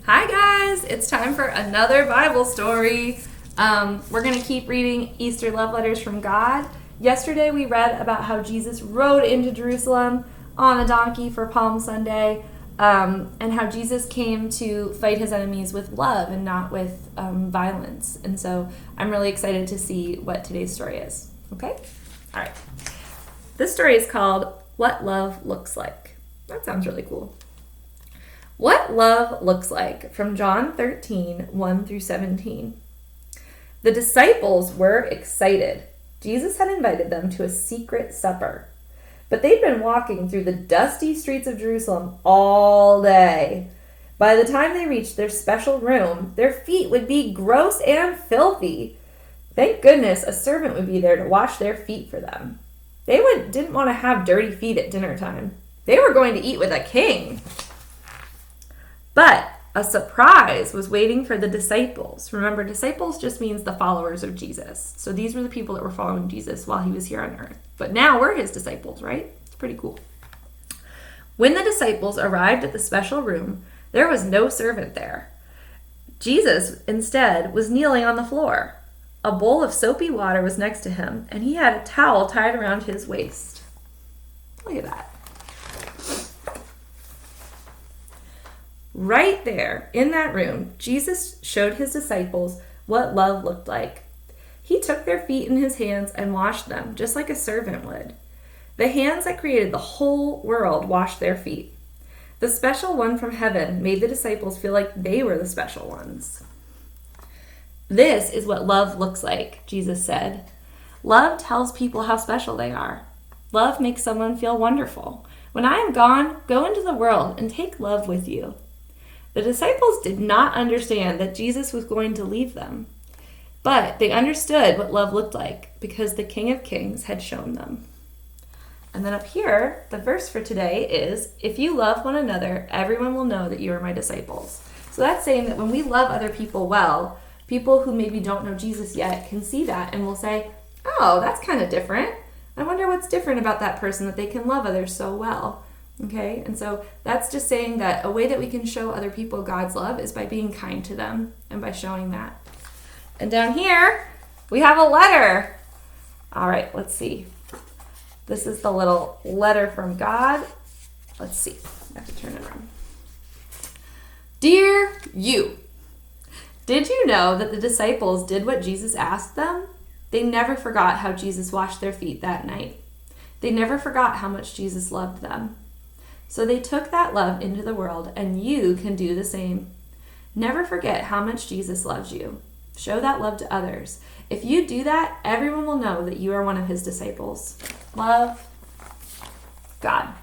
Hi guys, it's time for another Bible story. We're going to keep reading Easter love letters from God. Yesterday we read about how Jesus rode into Jerusalem on a donkey for Palm Sunday, and how Jesus came to fight his enemies with love and not with violence. And so I'm really excited to see what today's story is. Okay? All right. This story is called What Love Looks Like. That sounds really cool. What love looks like, from John 13, 1 through 17. The disciples were excited. Jesus had invited them to a secret supper. But they'd been walking through the dusty streets of Jerusalem all day. By the time they reached their special room, their feet would be gross and filthy. Thank goodness a servant would be there to wash their feet for them. They didn't want to have dirty feet at dinner time. They were going to eat with a king. But a surprise was waiting for the disciples. Remember, disciples just means the followers of Jesus. So these were the people that were following Jesus while he was here on earth. But now we're his disciples, right? It's pretty cool. When the disciples arrived at the special room, there was no servant there. Jesus, instead, was kneeling on the floor. A bowl of soapy water was next to him, and he had a towel tied around his waist. Look at that. Right there, in that room, Jesus showed his disciples what love looked like. He took their feet in his hands and washed them, just like a servant would. The hands that created the whole world washed their feet. The special one from heaven made the disciples feel like they were the special ones. This is what love looks like, Jesus said. Love tells people how special they are. Love makes someone feel wonderful. When I am gone, go into the world and take love with you. The disciples did not understand that Jesus was going to leave them, but they understood what love looked like because the King of Kings had shown them. And then up here, the verse for today is, if you love one another, everyone will know that you are my disciples. So that's saying that when we love other people well, people who maybe don't know Jesus yet can see that and will say, oh, that's kind of different. I wonder what's different about that person that they can love others so well. Okay, and so that's just saying that a way that we can show other people God's love is by being kind to them and by showing that. And down here, we have a letter. All right, let's see. This is the little letter from God. Let's see. I have to turn it around. Dear you, did you know that the disciples did what Jesus asked them? They never forgot how Jesus washed their feet that night. They never forgot how much Jesus loved them. So they took that love into the world, and you can do the same. Never forget how much Jesus loves you. Show that love to others. If you do that, everyone will know that you are one of his disciples. Love, God.